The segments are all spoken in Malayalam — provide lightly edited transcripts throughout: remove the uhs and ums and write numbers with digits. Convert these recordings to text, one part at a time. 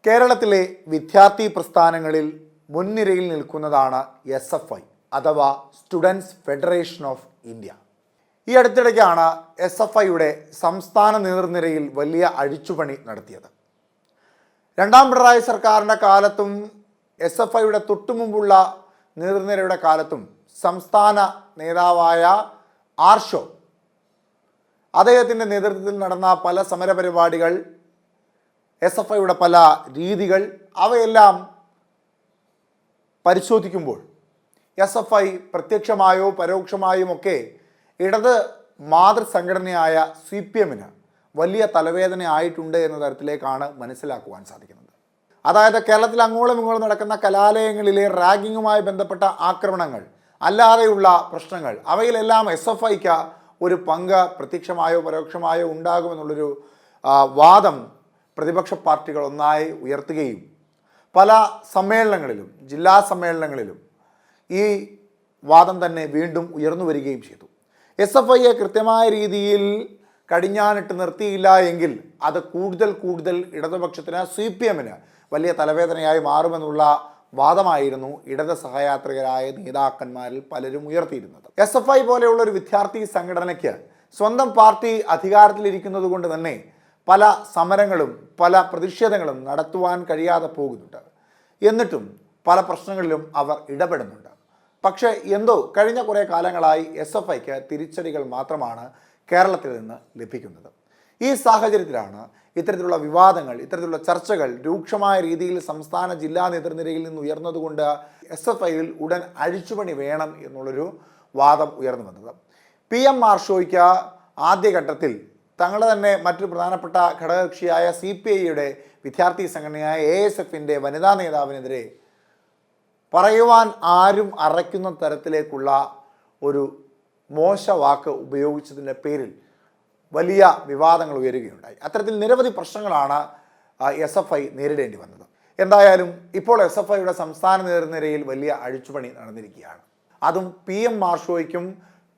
കേരളത്തിലെ വിദ്യാർത്ഥി പ്രസ്ഥാനങ്ങളിൽ മുൻനിരയിൽ നിൽക്കുന്നതാണ് SFI അഥവാ സ്റ്റുഡൻസ് ഫെഡറേഷൻ ഓഫ് ഇന്ത്യ. ഈ അടുത്തിടയ്ക്കാണ് SFIയുടെ സംസ്ഥാന നേതൃനിരയിൽ വലിയ അഴിച്ചുപണി നടത്തിയത്. രണ്ടാം പിണറായി സർക്കാരിൻ്റെ കാലത്തും SFIയുടെ തൊട്ടുമുമ്പുള്ള നേതൃനിരയുടെ കാലത്തും സംസ്ഥാന നേതാവായ ആർഷോ അദ്ദേഹത്തിൻ്റെ നേതൃത്വത്തിൽ നടന്ന പല സമരപരിപാടികൾ, SFIയുടെ പല രീതികൾ, അവയെല്ലാം പരിശോധിക്കുമ്പോൾ SFI പ്രത്യക്ഷമായോ പരോക്ഷമായുമൊക്കെ ഇടത് മാതൃസംഘടനയായ CPMന് വലിയ തലവേദന ആയിട്ടുണ്ട് എന്ന തരത്തിലേക്കാണ് മനസ്സിലാക്കുവാൻ സാധിക്കുന്നത്. അതായത് കേരളത്തിൽ അങ്ങോളം ഇങ്ങോളം നടക്കുന്ന കലാലയങ്ങളിലെ റാഗിങ്ങുമായി ബന്ധപ്പെട്ട ആക്രമണങ്ങൾ, അല്ലാതെയുള്ള പ്രശ്നങ്ങൾ, അവയിലെല്ലാം SFIക്ക് ഒരു പങ്ക് പ്രത്യക്ഷമായോ പരോക്ഷമായോ ഉണ്ടാകുമെന്നുള്ളൊരു വാദം പ്രതിപക്ഷ പാർട്ടികൾ ഒന്നായി ഉയർത്തുകയും പല സമ്മേളനങ്ങളിലും ജില്ലാ സമ്മേളനങ്ങളിലും ഈ വാദം തന്നെ വീണ്ടും ഉയർന്നു വരികയും ചെയ്തു. SFIയെ കൃത്യമായ രീതിയിൽ കടിഞ്ഞാണിട്ട് നിർത്തിയില്ല എങ്കിൽ അത് കൂടുതൽ ഇടതുപക്ഷത്തിന് CPMന് വലിയ തലവേദനയായി മാറുമെന്നുള്ള വാദമായിരുന്നു ഇടത് സഹയാത്രികരായ നേതാക്കന്മാരിൽ പലരും ഉയർത്തിയിരുന്നത്. SFI പോലെയുള്ള ഒരു വിദ്യാർത്ഥി സംഘടനയ്ക്ക് സ്വന്തം പാർട്ടി അധികാരത്തിലിരിക്കുന്നത് കൊണ്ട് തന്നെ പല സമരങ്ങളും പല പ്രതിഷേധങ്ങളും നടത്തുവാൻ കഴിയാതെ പോകുന്നുണ്ട്. എന്നിട്ടും പല പ്രശ്നങ്ങളിലും അവർ ഇടപെടുന്നുണ്ട്. പക്ഷേ എന്തോ കഴിഞ്ഞ കുറേ കാലങ്ങളായി SFIക്ക് തിരിച്ചടികൾ മാത്രമാണ് കേരളത്തിൽ നിന്ന് ലഭിക്കുന്നത്. ഈ സാഹചര്യത്തിലാണ് ഇത്തരത്തിലുള്ള വിവാദങ്ങൾ, ഇത്തരത്തിലുള്ള ചർച്ചകൾ രൂക്ഷമായ രീതിയിൽ സംസ്ഥാന ജില്ലാ നേതൃനിരയിൽ നിന്ന് ഉയർന്നതുകൊണ്ട് SFIയിൽ ഉടൻ അഴിച്ചുപണി വേണം എന്നുള്ളൊരു വാദം ഉയർന്നു വന്നത്. PM ആർഷോയ്ക്ക് ആദ്യഘട്ടത്തിൽ തങ്ങളുടെ തന്നെ മറ്റൊരു പ്രധാനപ്പെട്ട ഘടകകക്ഷിയായ CPIയുടെ വിദ്യാർത്ഥി സംഘടനയായ ASFൻ്റെ വനിതാ നേതാവിനെതിരെ പറയുവാൻ ആരും അറയ്ക്കുന്ന തരത്തിലേക്കുള്ള ഒരു മോശവാക്ക് ഉപയോഗിച്ചതിൻ്റെ പേരിൽ വലിയ വിവാദങ്ങൾ ഉയരുകയുണ്ടായി. അത്തരത്തിൽ നിരവധി പ്രശ്നങ്ങളാണ് SFI നേരിടേണ്ടി വന്നത്. എന്തായാലും ഇപ്പോൾ SFIയുടെ സംസ്ഥാന നേതൃനിരയിൽ വലിയ അഴിച്ചുപണി നടന്നിരിക്കുകയാണ്. അതും PM ആർഷോയ്ക്കും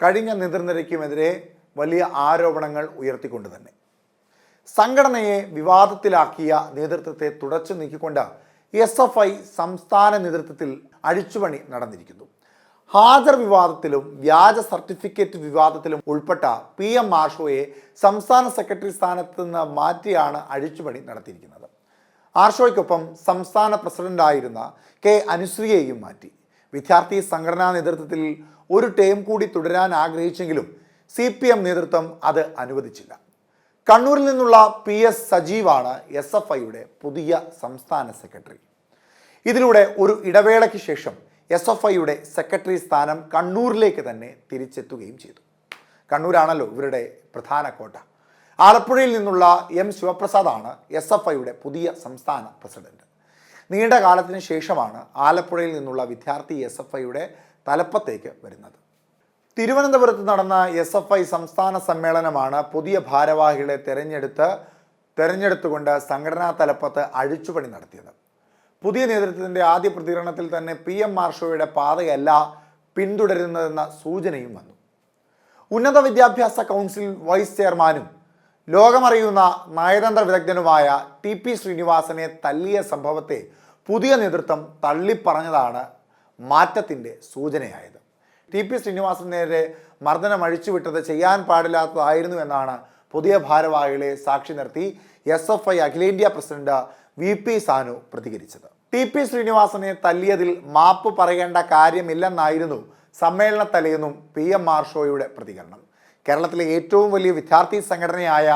കഴിഞ്ഞ നേതൃനിരയ്ക്കുമെതിരെ വലിയ ആരോപണങ്ങൾ ഉയർത്തിക്കൊണ്ട് തന്നെ. സംഘടനയെ വിവാദത്തിലാക്കിയ നേതൃത്വത്തെ തുടച്ചു നീക്കിക്കൊണ്ട് SFI സംസ്ഥാന നേതൃത്വത്തിൽ അഴിച്ചുപണി നടന്നിരിക്കുന്നു. ഹാജർ വിവാദത്തിലും വ്യാജ സർട്ടിഫിക്കറ്റ് വിവാദത്തിലും ഉൾപ്പെട്ട PM ആർഷോയെ സംസ്ഥാന സെക്രട്ടറി സ്ഥാനത്ത് നിന്ന് മാറ്റിയാണ് അഴിച്ചുപണി നടത്തിയിരിക്കുന്നത്. ആർഷോയ്ക്കൊപ്പം സംസ്ഥാന പ്രസിഡന്റായിരുന്ന K അനുശ്രീയെയും മാറ്റി. വിദ്യാർത്ഥി സംഘടനാ നേതൃത്വത്തിൽ ഒരു ടേം കൂടി തുടരാൻ ആഗ്രഹിച്ചെങ്കിലും CPM നേതൃത്വം അത് അനുവദിച്ചില്ല. കണ്ണൂരിൽ നിന്നുള്ള PS സജീവാണ് SFIയുടെ പുതിയ സംസ്ഥാന സെക്രട്ടറി. ഇതിലൂടെ ഒരു ഇടവേളയ്ക്ക് ശേഷം SFIയുടെ സെക്രട്ടറി സ്ഥാനം കണ്ണൂരിലേക്ക് തന്നെ തിരിച്ചെത്തുകയും ചെയ്തു. കണ്ണൂരാണല്ലോ ഇവരുടെ പ്രധാന കോട്ട. ആലപ്പുഴയിൽ നിന്നുള്ള M ശിവപ്രസാദാണ് SFIയുടെ പുതിയ സംസ്ഥാന പ്രസിഡന്റ്. നീണ്ട കാലത്തിന് ശേഷമാണ് ആലപ്പുഴയിൽ നിന്നുള്ള വിദ്യാർത്ഥി SFIയുടെ തലപ്പത്തേക്ക് വരുന്നത്. തിരുവനന്തപുരത്ത് നടന്ന SFI സംസ്ഥാന സമ്മേളനമാണ് പുതിയ ഭാരവാഹികളെ തെരഞ്ഞെടുത്തുകൊണ്ട് സംഘടനാ തലപ്പത്ത് അഴിച്ചുപണി നടത്തിയത്. പുതിയ നേതൃത്വത്തിൻ്റെ ആദ്യ പ്രതികരണത്തിൽ തന്നെ PM ആർഷോയുടെ പാതയല്ല പിന്തുടരുന്നതെന്ന സൂചനയും വന്നു. ഉന്നത വിദ്യാഭ്യാസ കൗൺസിൽ വൈസ് ചെയർമാനും ലോകമറിയുന്ന നയതന്ത്ര വിദഗ്ധനുമായ TP ശ്രീനിവാസനെ തല്ലിയ സംഭവത്തെ പുതിയ നേതൃത്വം തള്ളിപ്പറഞ്ഞതാണ് മാറ്റത്തിൻ്റെ സൂചനയായത്. TP ശ്രീനിവാസനെതിരെ മർദ്ദനം അഴിച്ചുവിട്ടത് ചെയ്യാൻ പാടില്ലാത്തതായിരുന്നു എന്നാണ് പുതിയ ഭാരവാഹികളെ സാക്ഷി നിർത്തി SFI അഖിലേന്ത്യാ പ്രസിഡന്റ് VP സാനു പ്രതികരിച്ചത്. TP ശ്രീനിവാസനെ തല്ലിയതിൽ മാപ്പ് പറയേണ്ട കാര്യമില്ലെന്നായിരുന്നു സമ്മേളന തലേന്നും PM ആർഷോയുടെ പ്രതികരണം. കേരളത്തിലെ ഏറ്റവും വലിയ വിദ്യാർത്ഥി സംഘടനയായ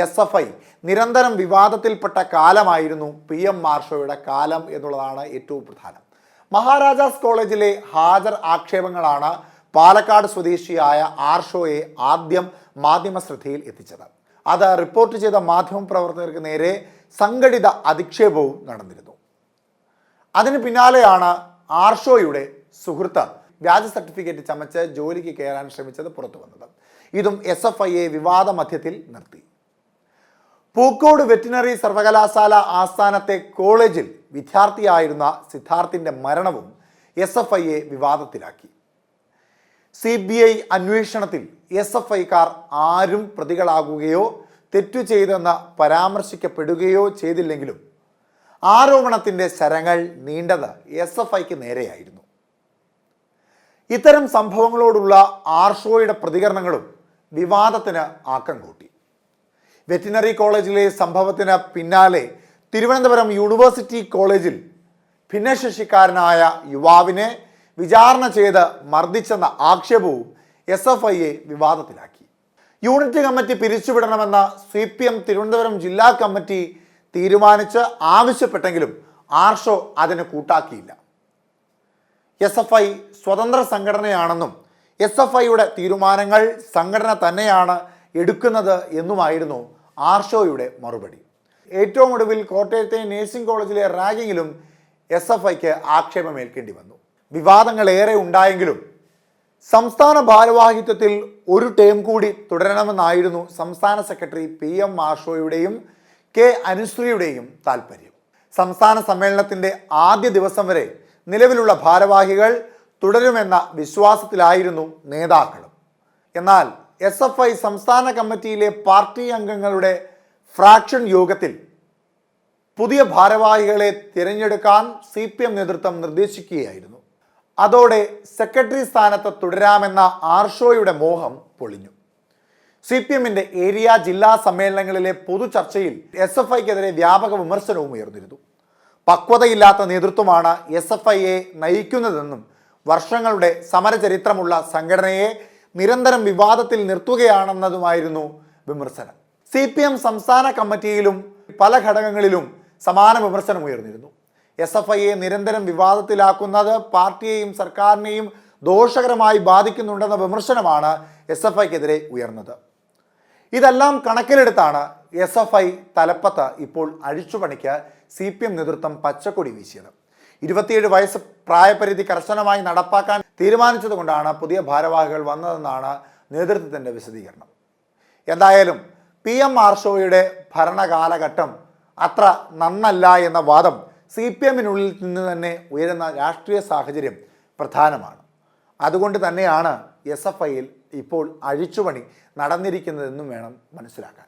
SFI നിരന്തരം വിവാദത്തിൽപ്പെട്ട കാലമായിരുന്നു PM ആർഷോയുടെ കാലം എന്നുള്ളതാണ് ഏറ്റവും പ്രധാനം. മഹാരാജാസ് കോളേജിലെ ഹാജർ ആക്ഷേപങ്ങളാണ് പാലക്കാട് സ്വദേശിയായ ആർഷോയെ ആദ്യം മാധ്യമ ശ്രദ്ധയിൽ എത്തിച്ചത്. അത് റിപ്പോർട്ട് ചെയ്ത മാധ്യമപ്രവർത്തകർക്ക് നേരെ സംഘടിത അധിക്ഷേപവും നടന്നിരുന്നു. അതിന് പിന്നാലെയാണ് ആർഷോയുടെ സുഹൃത്ത് വ്യാജ സർട്ടിഫിക്കറ്റ് ചമച്ച് ജോലിക്ക് കയറാൻ ശ്രമിച്ചത് പുറത്തു വന്നത്. ഇതും SFIയെ വിവാദ മധ്യത്തിൽ നിർത്തി. പൂക്കോട് വെറ്റിനറി സർവകലാശാല ആസ്ഥാനത്തെ കോളേജിൽ വിദ്യാർത്ഥിയായിരുന്ന സിദ്ധാർത്ഥിൻ്റെ മരണവും SFIയെ വിവാദത്തിലാക്കി. CBI അന്വേഷണത്തിൽ SFIക്കാർ ആരും പ്രതികളാകുകയോ തെറ്റു ചെയ്തെന്ന് പരാമർശിക്കപ്പെടുകയോ ചെയ്തില്ലെങ്കിലും ആരോപണത്തിൻ്റെ ശരങ്ങൾ നീണ്ടത് SFIക്ക് നേരെയായിരുന്നു. ഇത്തരം സംഭവങ്ങളോടുള്ള ആർഷോയുടെ പ്രതികരണങ്ങളും വിവാദത്തിന് ആക്കം കൂട്ടി. വെറ്റിനറി കോളേജിലെ സംഭവത്തിന് പിന്നാലെ തിരുവനന്തപുരം യൂണിവേഴ്സിറ്റി കോളേജിൽ ഭിന്നശേഷിക്കാരനായ യുവാവിനെ വിചാരണ ചെയ്ത് മർദ്ദിച്ചെന്ന ആക്ഷേപവും SFIയെ വിവാദത്തിലാക്കി. യൂണിറ്റ് കമ്മിറ്റി പിരിച്ചുവിടണമെന്ന CPM തിരുവനന്തപുരം ജില്ലാ കമ്മിറ്റി തീരുമാനിച്ച് ആവശ്യപ്പെട്ടെങ്കിലും ആർഷോ അതിന് കൂട്ടാക്കിയില്ല. SFI സ്വതന്ത്ര സംഘടനയാണെന്നും SFIയുടെ തീരുമാനങ്ങൾ സംഘടന തന്നെയാണ് എടുക്കുന്നത് എന്നുമായിരുന്നു ആർഷോയുടെ മറുപടി. ഏറ്റവും ഒടുവിൽ കോട്ടയത്തെ നഴ്സിംഗ് കോളേജിലെ റാഗിങ്ങിലും SFIക്ക് ആക്ഷേപമേൽക്കേണ്ടി വന്നു. വിവാദങ്ങൾ ഏറെ ഉണ്ടായെങ്കിലും സംസ്ഥാന ഭാരവാഹിത്വത്തിൽ ഒരു ടേം കൂടി തുടരണമെന്നായിരുന്നു സംസ്ഥാന സെക്രട്ടറി PM ആർഷോയുടെയും K അനുശ്രീയുടെയും താൽപ്പര്യം. സംസ്ഥാന സമ്മേളനത്തിൻ്റെ ആദ്യ ദിവസം വരെ നിലവിലുള്ള ഭാരവാഹികൾ തുടരുമെന്ന വിശ്വാസത്തിലായിരുന്നു നേതാക്കളും. എന്നാൽ SFI സംസ്ഥാന കമ്മിറ്റിയിലെ പാർട്ടി അംഗങ്ങളുടെ ഫ്രാക്ഷൻ യോഗത്തിൽ പുതിയ ഭാരവാഹികളെ തിരഞ്ഞെടുക്കാൻ CPM നേതൃത്വം നിർദ്ദേശിക്കുകയായിരുന്നു. അതോടെ സെക്രട്ടറി സ്ഥാനത്ത് തുടരാമെന്ന ആർഷോയുടെ മോഹം പൊളിഞ്ഞു. CPMന്റെ ഏരിയ ജില്ലാ സമ്മേളനങ്ങളിലെ പൊതു ചർച്ചയിൽ SFIക്കെതിരെ വ്യാപക വിമർശനവും ഉയർന്നിരുന്നു. പക്വതയില്ലാത്ത നേതൃത്വമാണ് SFIയെ നയിക്കുന്നതെന്നും വർഷങ്ങളുടെ സമരചരിത്രമുള്ള സംഘടനയെ നിരന്തരം വിവാദത്തിൽ നിർത്തുകയാണെന്നതുമായിരുന്നു വിമർശനം. CPM സംസ്ഥാന കമ്മിറ്റിയിലും പല ഘടകങ്ങളിലും സമാന വിമർശനം ഉയർന്നിരുന്നു. SFIയെ നിരന്തരം വിവാദത്തിലാക്കുന്നത് പാർട്ടിയെയും സർക്കാരിനെയും ദോഷകരമായി ബാധിക്കുന്നുണ്ടെന്ന വിമർശനമാണ് SFIക്കെതിരെ ഉയർന്നത്. ഇതെല്ലാം കണക്കിലെടുത്താണ് SFI തലപ്പത്ത് ഇപ്പോൾ അഴിച്ചുപണിക്ക് CPM നേതൃത്വം പച്ചക്കൊടി വീശിയത്. 27 വയസ്സ് പ്രായപരിധി കർശനമായി നടപ്പാക്കാൻ തീരുമാനിച്ചതുകൊണ്ടാണ് പുതിയ ഭാരവാഹികൾ വന്നതെന്നാണ് നേതൃത്വത്തിൻ്റെ വിശദീകരണം. എന്തായാലും PM ആർഷോയുടെ ഭരണകാലഘട്ടം അത്ര നന്നല്ല എന്ന വാദം CPMനുള്ളിൽ നിന്ന് തന്നെ ഉയരുന്ന രാഷ്ട്രീയ സാഹചര്യം പ്രധാനമാണ്. അതുകൊണ്ട് തന്നെയാണ് SFIയിൽ ഇപ്പോൾ അഴിച്ചുപണി നടന്നിരിക്കുന്നതെന്നും വേണം മനസ്സിലാക്കാൻ.